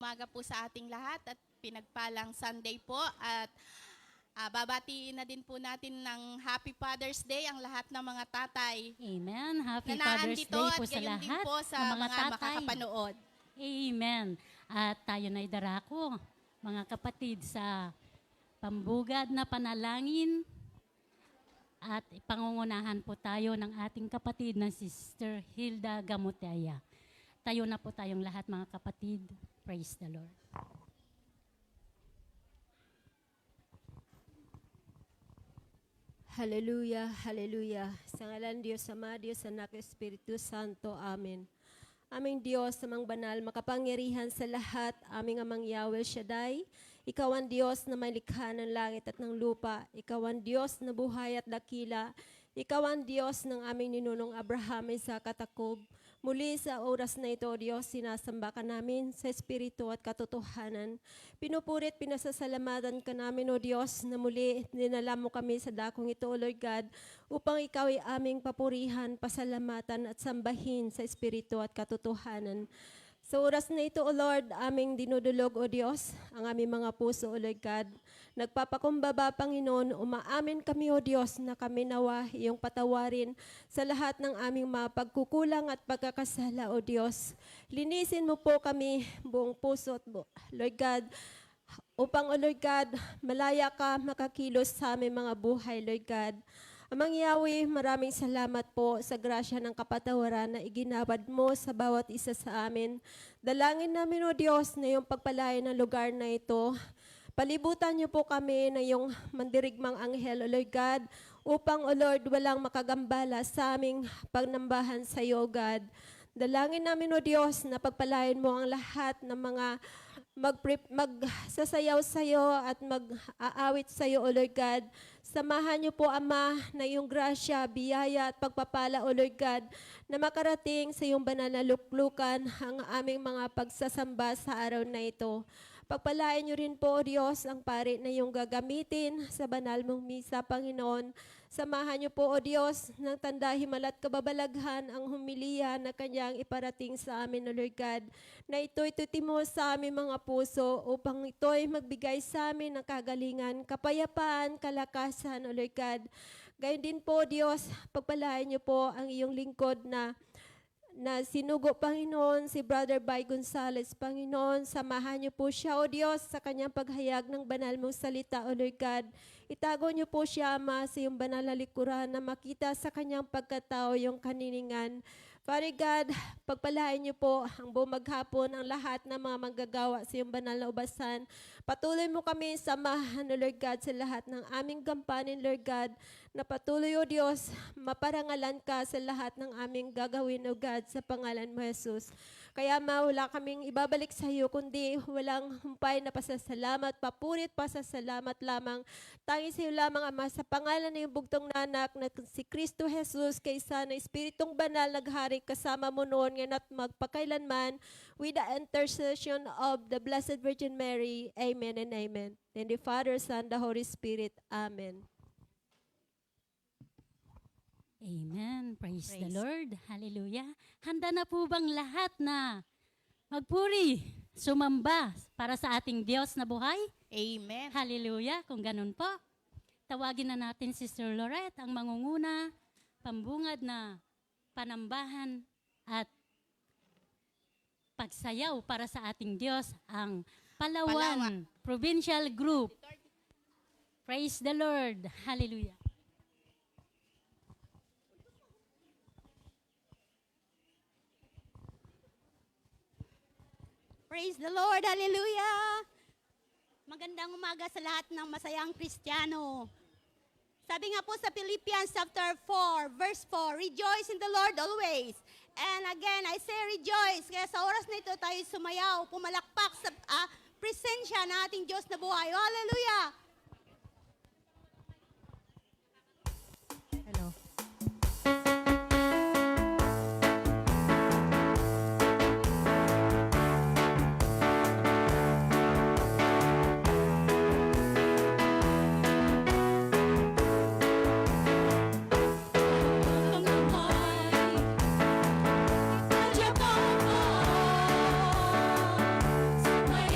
umaga po sa ating lahat at pinagpalang Sunday po at babatiin na din po natin ng Happy Father's Day ang lahat ng mga tatay Amen. Happy na Father's naandito Day at po sa gayon din lahat po sa ng mga tatay. makakapanood. Amen. At tayo na'y darako, mga kapatid, sa pambugad na panalangin. At pangungunahan po tayo ng ating kapatid na Sister Hilda Gamutaya. Tayo na po tayong lahat, mga kapatid. Praise the Lord. Hallelujah, hallelujah. Sa ngalan Diyos Ama, Diyos Anak, Espiritu Santo. Amen. Aming Diyos, amang banal, makapangyarihan sa lahat, aming amang Yahweh Shaddai. Ikaw ang Diyos na may likha ng langit at ng lupa. Ikaw ang Diyos na buhay at dakila. Ikaw ang Diyos ng aming ninunong Abraham, Isaac at Jacob. Muli sa oras na ito, Diyos, sinasamba ka namin sa Espiritu at katotohanan. Pinupurit, pinasasalamatan ka namin, O Diyos, na muli dinala mo kami sa dakong ito, O Lord God, upang ikaw ay aming papurihan, pasalamatan at sambahin sa Espiritu at katotohanan. Sa oras na ito, O Lord, aming dinudulog, O Diyos, ang aming mga puso, O Lord God. Nagpapakumbaba, Panginoon, umaamin kami, O Diyos, na kami nawa iyong patawarin sa lahat ng aming mga pagkukulang at pagkakasala, O Diyos. Linisin mo po kami buong puso, Lord God, upang, O Lord God, malaya ka makakilos sa aming mga buhay, Lord God. Amang Yahweh, maraming salamat po sa grasya ng kapatawaran na iginabad mo sa bawat isa sa amin. Dalangin namin, O Diyos, na yung pagpalain ng lugar na ito. Palibutan niyo po kami na yung mandirigmang anghel, O Lord God, upang, O Lord, walang makagambala sa aming pagnambahan sa iyo, O God. Dalangin namin, O Diyos, na pagpalain mo ang lahat ng mga magsasayaw sa iyo at mag-aawit sa iyo, O Lord God. Samahan niyo po, Ama, na iyong grasya, biyaya at pagpapala, O Lord God, na makarating sa iyong banal na luklukan ang aming mga pagsasamba sa araw na ito. Pagpalain niyo rin po, O Diyos, ang pari na iyong gagamitin sa banal mong misa, Panginoon. Samahan niyo po, O Diyos, ng tanda, himala at kababalaghan ang humiliya na kanyang iparating sa amin, O Lord God, na ito'y tutimo sa aming mga puso upang ito'y magbigay sa amin ng kagalingan, kapayapaan, kalakasan, O Lord God. Gayon din po, Diyos, pagpalain niyo po ang iyong lingkod na sinugo, Panginoon, si Brother Bay Gonzales, Panginoon. Samahan niyo po siya, O Diyos, sa kanyang paghayag ng banal mong salita, O Lord God. Itago niyo po siya, Ama, sa iyong banal na likuran na makita sa kanyang pagkatao yung kaniningan. Father God, pagpalain niyo po ang buong maghapon ang lahat ng mga manggagawa sa iyong banal na ubasan. Patuloy mo kami samahan, O Lord God, sa lahat ng aming gampanin, Lord God, na patuloy, O Diyos, maparangalan ka sa lahat ng aming gagawin, O God, sa pangalan mo, Jesus. Kaya wala kaming ibabalik sa iyo, kundi walang humpay na pasasalamat, papurit pasasalamat lamang. Tanging sa iyo lamang, Ama, sa pangalan ng iyong bugtong na anak na si Kristo Jesus, kaysa na Espiritong Banal naghari kasama mo noon ngayon at magpakailanman, with the intercession of the Blessed Virgin Mary. Amen and amen. And the Father, Son, the Holy Spirit. Amen. Amen. Praise the Lord. Hallelujah. Handa na po bang lahat na magpuri, sumamba para sa ating Diyos na buhay? Amen. Hallelujah. Kung ganun po, tawagin na natin Sister Lorette, ang mangunguna, pambungad na panambahan at pagsayaw para sa ating Diyos, ang Palawan Provincial Group. Praise the Lord. Hallelujah. Praise the Lord, hallelujah! Magandang umaga sa lahat ng masayang Kristiyano. Sabi nga po sa Philippians chapter 4, verse 4, rejoice in the Lord always. And again, I say rejoice. Kaya sa oras na ito tayo sumayaw, pumalakpak sa presensya ng ating Diyos na buhay. Hallelujah! Hello. Sumaya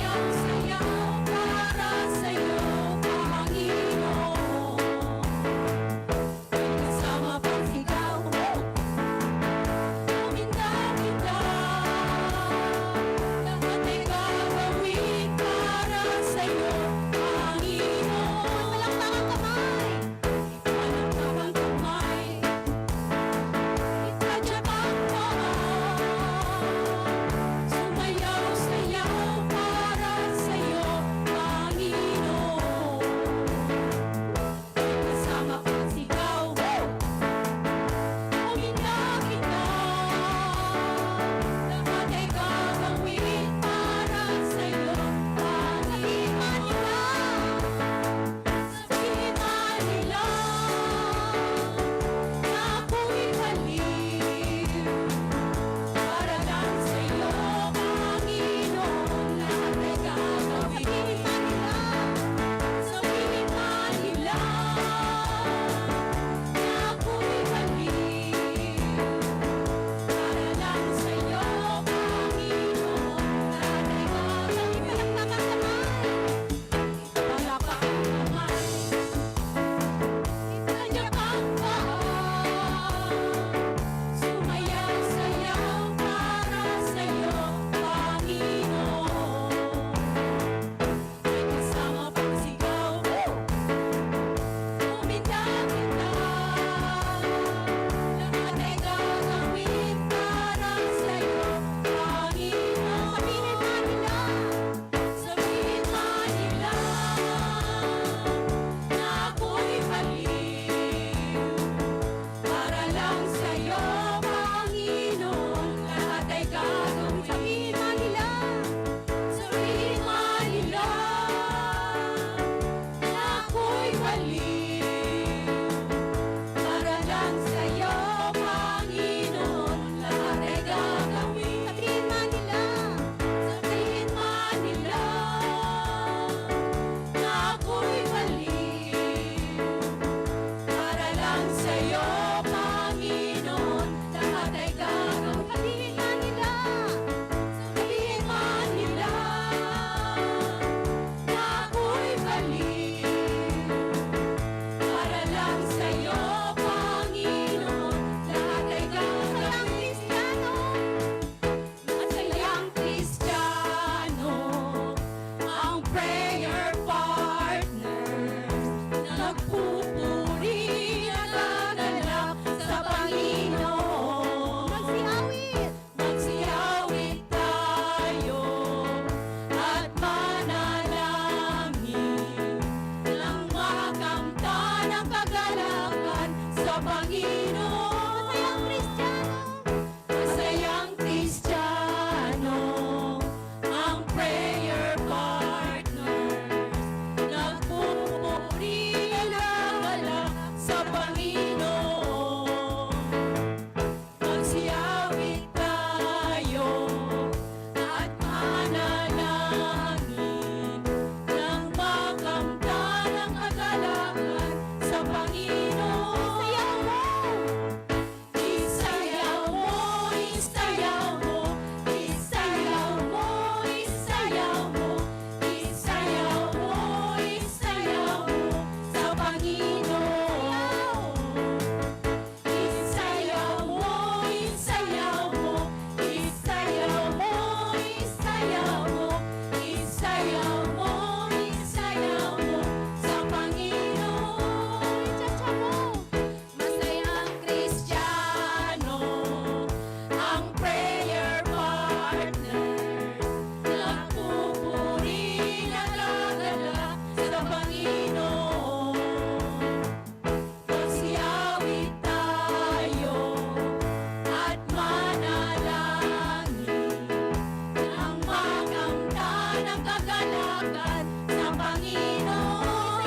lumalakad sa Panginoon.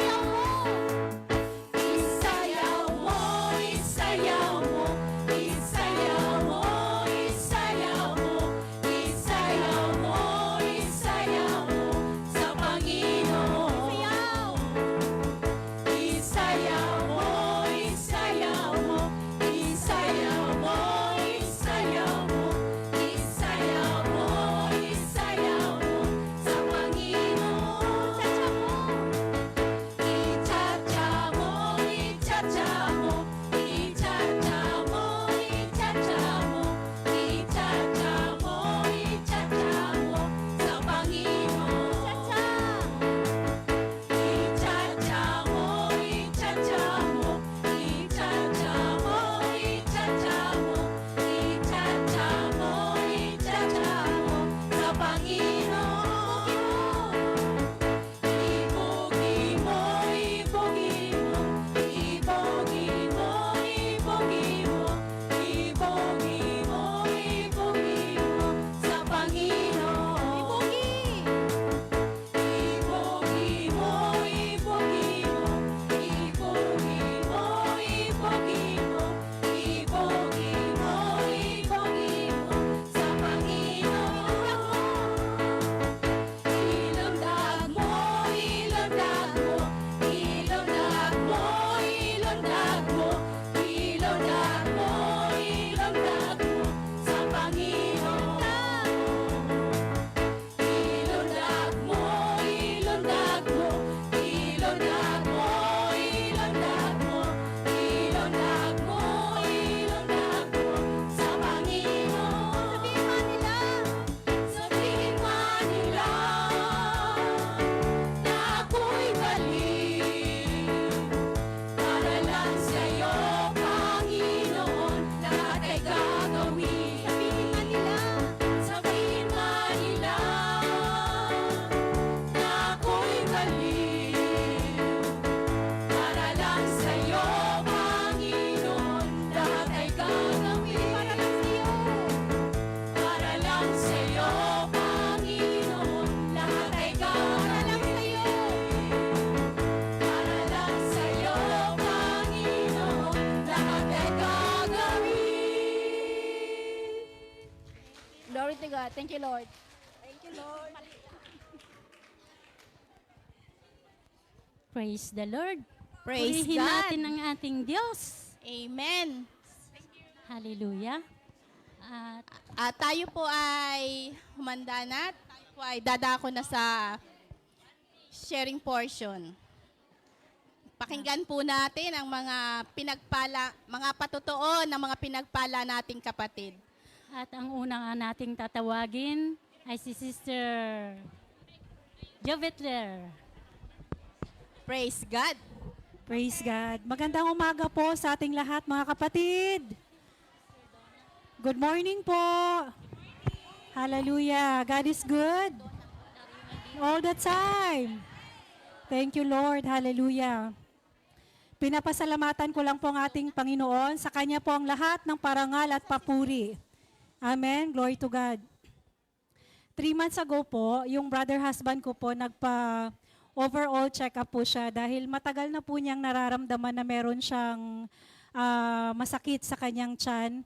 Isayaw mo, isayaw mo, isayaw mo, isayaw mo, isayaw mo, isayaw mo sa Panginoon. Isayaw mo, isayaw mo, isayaw mo, isayaw mo, isayaw mo, isayaw mo sa Panginoon. Icha-cha mo, icha-cha mo, icha-cha mo, icha-cha mo, icha-cha mo, icha-cha mo sa Panginoon. Icha-cha mo, icha-cha mo, icha-cha mo, icha-cha mo, icha-cha mo, icha-cha mo sa Panginoon. Ibogi mo, ibogi mo, ibogi mo, ibogi mo, ibogi mo, ibogi mo sa Panginoon. Ibogi mo, ibogi mo, ibogi mo, ibogi mo, ibogi mo, ibogi mo sa Panginoon. Ilundag mo, ilundag mo, ilundag mo, ilundag mo, ilundag mo, ilundag mo sa Panginoon. Ilundag mo, ilundag mo, ilundag mo, ilundag mo, ilundag mo, ilundag mo sa Panginoon. Sabihin man nila na ako'y galing. Para lang sa'yo, Panginoon, lahat ay gagawin. Sabihin man nila na ako'y galing. Para lang sa'yo, Panginoon, lahat ay gagawin. Para lang sa'yo, Panginoon, lahat ay gagawin. Para lang sa'yo, Panginoon, lahat ay gagawin. Glory to God. Thank you, Lord. Praise the Lord. Praise Purihin God. natin ang ating Diyos. Amen. Hallelujah. At Tayo po ay humanda na. Tayo po ay dadako na sa sharing portion. Pakinggan po natin ang mga mga patotoo ng mga pinagpala nating kapatid. At ang unang nating tatawagin ay si Sister Jovetler. Praise God. Praise God. Magandang umaga po sa ating lahat, mga kapatid. Good morning po. Hallelujah. God is good. All the time. Thank you, Lord. Hallelujah. Pinapasalamatan ko lang po ang ating Panginoon. Sa Kanya po ang lahat ng parangal at papuri. Amen. Glory to God. 3 months ago po, yung brother husband ko po overall check-up po siya dahil matagal na po niyang nararamdaman na meron siyang masakit sa kanyang tiyan.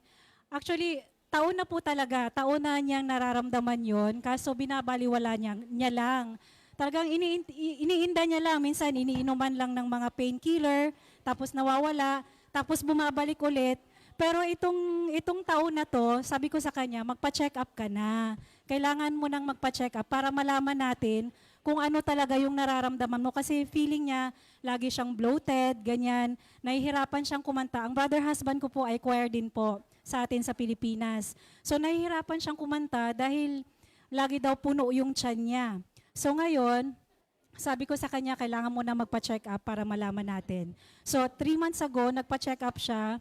Actually, taon na po talaga, taon na niyang nararamdaman yon, kaso binabaliwala niya lang. Talagang iniinda niya lang, minsan iniinuman lang ng mga painkiller, tapos nawawala, tapos bumabalik ulit. Pero itong taon na to, sabi ko sa kanya, magpa-check up ka na. Kailangan mo nang magpa-check up para malaman natin kung ano talaga yung nararamdaman mo. Kasi feeling niya, lagi siyang bloated, ganyan. Nahihirapan siyang kumanta. Ang brother husband ko po ay choir din po sa atin sa Pilipinas. So nahihirapan siyang kumanta dahil lagi daw puno yung tiyan niya. So ngayon, sabi ko sa kanya, kailangan mo na magpa-check up para malaman natin. So 3 months ago, nagpa-check up siya.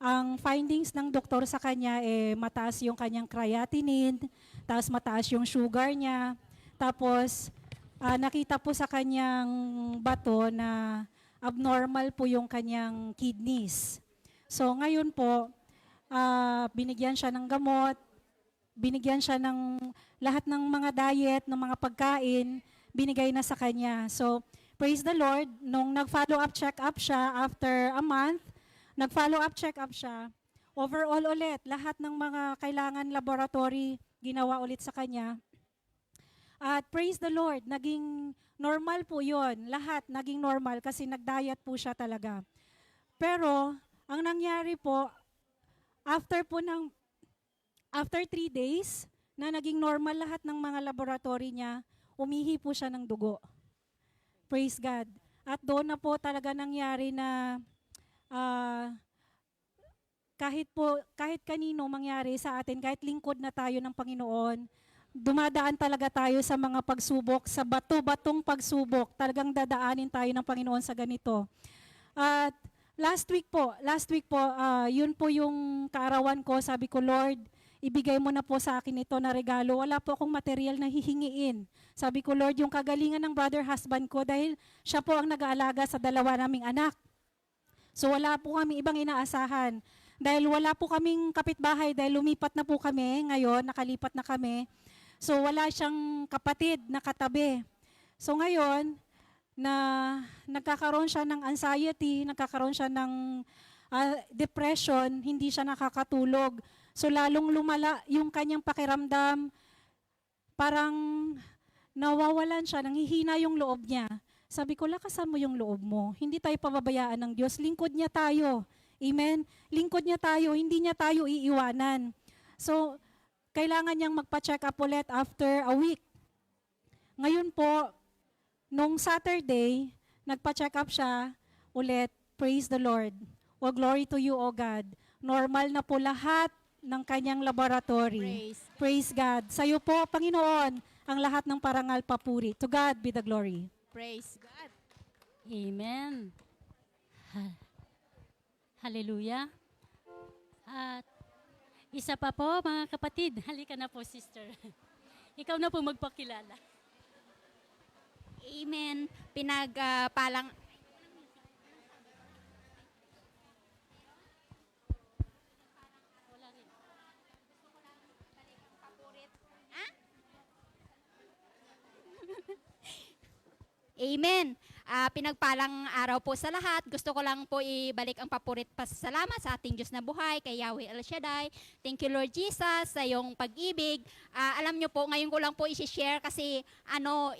Ang findings ng doktor sa kanya, mataas yung kanyang creatinine, tapos mataas yung sugar niya, tapos nakita po sa kanyang bato na abnormal po yung kanyang kidneys. So ngayon po, binigyan siya ng gamot, binigyan siya ng lahat ng mga diet, ng mga pagkain, binigay na sa kanya. So, praise the Lord, nung nag-follow up check-up siya after a month, nag-follow up check-up siya, overall ulit, lahat ng mga kailangan laboratory, ginawa ulit sa kanya. At praise the Lord, naging normal po yun. Lahat naging normal kasi nag-diet po siya talaga. Pero, ang nangyari po, after 3 days, na naging normal lahat ng mga laboratory niya, umihi po siya ng dugo. Praise God. At doon na po talaga nangyari na kahit kanino mangyari sa atin, kahit lingkod na tayo ng Panginoon, dumadaan talaga tayo sa mga pagsubok, sa bato-batong pagsubok. Talagang dadaanin tayo ng Panginoon sa ganito. At last week po, yun po yung kaarawan ko. Sabi ko, Lord, ibigay mo na po sa akin ito na regalo. Wala po akong material na hihingiin. Sabi ko, Lord, yung kagalingan ng brother husband ko dahil siya po ang nag-aalaga sa 2 naming anak. So wala po kami ibang inaasahan. Dahil wala po kaming kapitbahay, dahil lumipat na po kami ngayon, nakalipat na kami. So wala siyang kapatid na katabi. So ngayon, na nagkakaroon siya ng anxiety, nagkakaroon siya ng depression, hindi siya nakakatulog. So lalong lumala yung kanyang pakiramdam, parang nawawalan siya, nanghihina yung loob niya. Sabi ko, lakasan mo yung loob mo. Hindi tayo pababayaan ng Diyos. Lingkod niya tayo. Amen? Lingkod niya tayo. Hindi niya tayo iiwanan. So, kailangan niyang magpa-check up ulit after a week. Ngayon po, nung Saturday, nagpa-check up siya ulit. Praise the Lord. O glory to you, O God. Normal na po lahat ng kanyang laboratory. Praise God. Sa iyo po, Panginoon, ang lahat ng parangal papuri. To God be the glory. Praise God. Amen. Hallelujah. At isa pa po, mga kapatid, halika na po, sister. Ikaw na po magpakilala. Amen. Pinagpalang Amen. Pinagpalang araw po sa lahat. Gusto ko lang po ibalik ang papurit pasasalamat sa ating Diyos na buhay, kay Yahweh El Shaddai. Thank you, Lord Jesus, sa iyong pag-ibig. Alam nyo po, ngayon ko lang po i-share kasi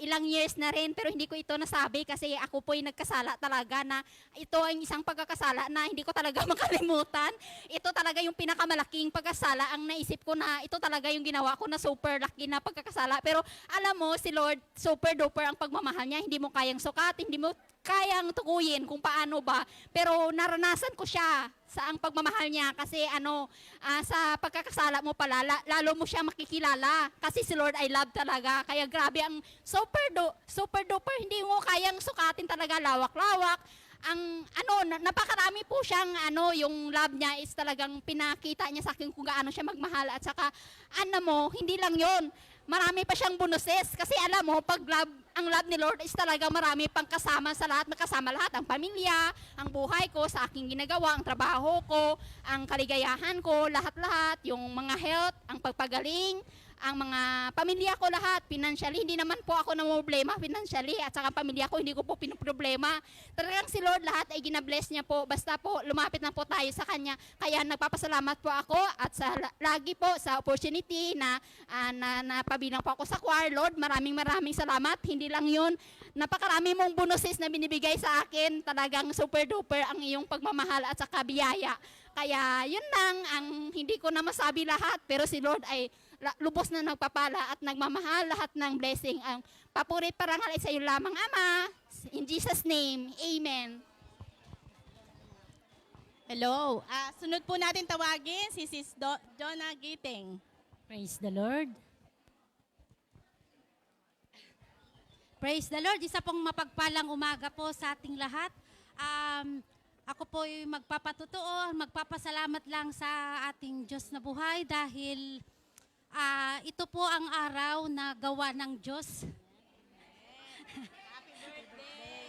ilang years na rin, pero hindi ko ito nasabi kasi ako po ay nagkasala talaga na ito ang isang pagkakasala na hindi ko talaga makalimutan. Ito talaga yung pinakamalaking pagkasala ang naisip ko na ito talaga yung ginawa ko na super laki na pagkakasala. Pero alam mo, si Lord, super duper ang pagmamahal niya. Hindi mo kayang sukatin, hindi mo kayang tukuyin kung paano ba. Pero naranasan ko siya sa ang pagmamahal niya kasi sa pagkakasala mo pala, lalo mo siya makikilala. Kasi si Lord I love talaga. Kaya grabe ang super duper, hindi mo kayang sukatin talaga, lawak-lawak. Ang napakarami po siyang yung love niya is talagang pinakita niya sa akin kung gaano siya magmahal at saka hindi lang yon. Marami pa siyang bonuses kasi alam mo, ang love ni Lord is talaga marami pang kasama sa lahat, makasama lahat, ang pamilya, ang buhay ko, sa aking ginagawa, ang trabaho ko, ang kaligayahan ko, lahat-lahat, yung mga health, ang pagpagaling, ang mga pamilya ko lahat, financially, hindi naman po ako namumblema financially, at saka pamilya ko, hindi ko po pinoproblema. Talagang si Lord lahat ay ginabless niya po, basta po lumapit na po tayo sa Kanya. Kaya nagpapasalamat po ako at lagi po sa opportunity na napabilang po ako sa choir. Lord, maraming salamat. Hindi lang yun, napakarami mong bonuses na binibigay sa akin. Talagang super duper ang iyong pagmamahal at saka biyaya. Kaya yun lang ang hindi ko na masabi lahat, pero si Lord ay lubos na nagpapala at nagmamahal lahat ng blessing. Ang papurit parangal ay sa iyo lamang, Ama. In Jesus' name, Amen. Hello. Sunod po natin tawagin si Sis Jonah Giting. Praise the Lord. Praise the Lord. Isa pong mapagpalang umaga po sa ating lahat. Ako po ay magpapatotoo, magpapasalamat lang sa ating Diyos na buhay dahil ito po ang araw na gawa ng Diyos. Happy birthday!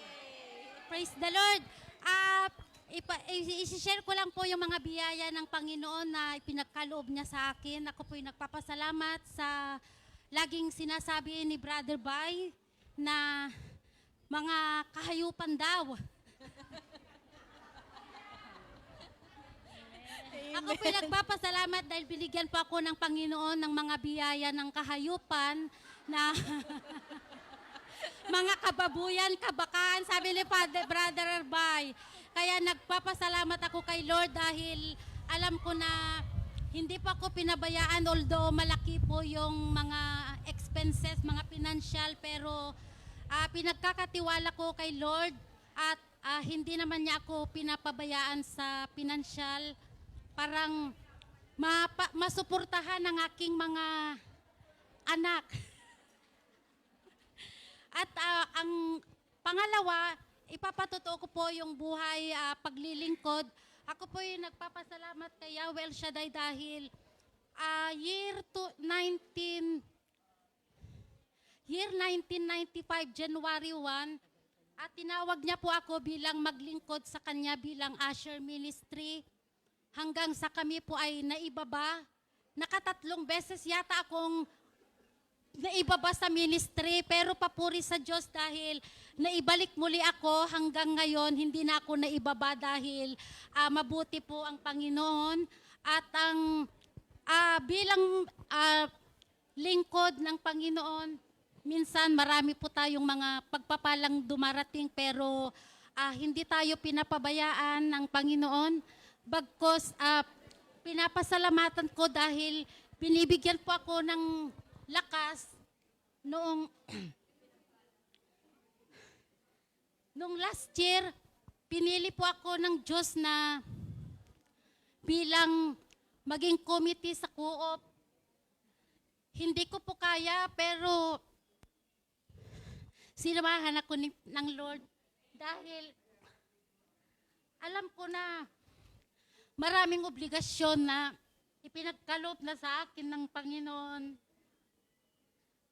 Praise the Lord. I-share ko lang po yung mga biyaya ng Panginoon na ipinagkaloob niya sa akin. Ako po ay nagpapasalamat sa laging sinasabi ni Brother Bay na mga kahayupan daw. Ako po nagpapasalamat dahil binigyan po ako ng Panginoon ng mga biyaya ng kahayupan na mga kababuyan, kabakaan, sabi ni Brother Erbay. Kaya nagpapasalamat ako kay Lord dahil alam ko na hindi pa ako pinabayaan, although malaki po yung mga expenses, mga financial, pero pinagkakatiwala ko kay Lord at hindi naman niya ako pinapabayaan sa financial. Parang masuportahan ng aking mga anak. At ang pangalawa, ipapatotoo ko po yung buhay paglilingkod. Ako po yung nagpapasalamat kay Yahweh El Shaddai dahil year 1995, January 1, at tinawag niya po ako bilang maglingkod sa kanya bilang usher ministry. Hanggang sa kami po ay naibaba. Nakatatlong beses yata akong naibaba sa ministry, pero papuri sa Diyos dahil naibalik muli ako hanggang ngayon. Hindi na ako naibaba dahil mabuti po ang Panginoon. At ang bilang lingkod ng Panginoon, minsan marami po tayong mga pagpapalang dumarating, pero hindi tayo pinapabayaan ng Panginoon. Bagkos pinapasalamatan ko dahil binibigyan po ako ng lakas noong last year. Pinili po ako ng Diyos na bilang maging committee sa co-op. Hindi ko po kaya, pero sinamahan ako ng Lord dahil alam ko na maraming obligasyon na ipinagkaloob na sa akin ng Panginoon.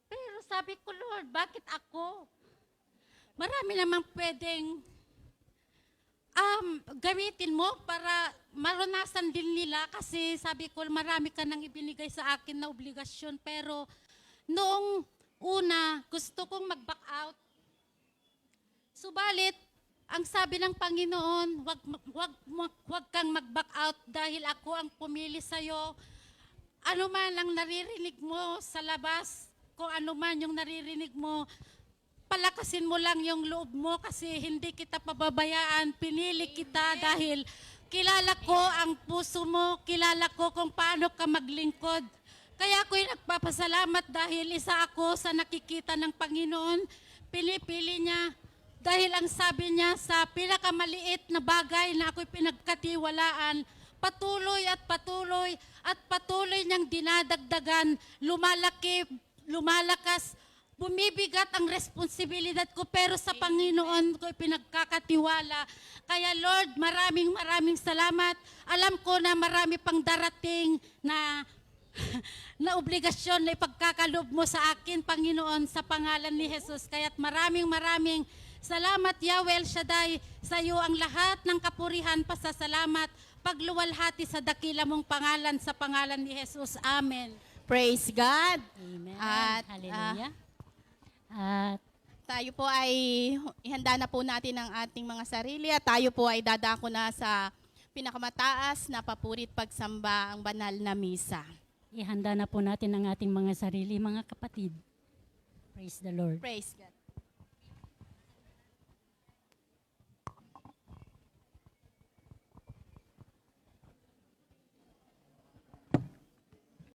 Pero sabi ko, Lord, bakit ako? Marami namang pwedeng gamitin mo para maranasan din nila, kasi sabi ko, marami ka nang ibinigay sa akin na obligasyon. Pero noong una, gusto kong mag-back out. Subalit, ang sabi ng Panginoon, wag kang mag-back out dahil ako ang pumili sa'yo. Ano man ang naririnig mo sa labas, kung ano man yung naririnig mo, palakasin mo lang yung loob mo kasi hindi kita pababayaan. Pinili kita dahil kilala ko ang puso mo, kilala ko kung paano ka maglingkod. Kaya ako'y nagpapasalamat dahil isa ako sa nakikita ng Panginoon. Pinipili niya dahil ang sabi niya sa pinakamaliit na bagay na ako'y pinagkatiwalaan, patuloy at patuloy niyang dinadagdagan, lumalakas, bumibigat ang responsibilidad ko, pero sa Panginoon ko'y pinagkakatiwala. Kaya Lord, maraming salamat. Alam ko na marami pang darating na obligasyon na ipagkakalob mo sa akin, Panginoon, sa pangalan ni Jesus. Kaya't maraming salamat, Yahweh El Shaddai, sa iyo ang lahat ng kapurihan, pasasalamat, pagluwalhati sa dakila mong pangalan, sa pangalan ni Jesus. Amen. Praise God. Amen. At Hallelujah. At tayo po ay ihanda na po natin ang ating mga sarili at tayo po ay dadako na sa pinakamataas na papurit pagsamba, ang banal na misa. ihanda na po natin ang ating mga sarili, mga kapatid. Praise the Lord. Praise God.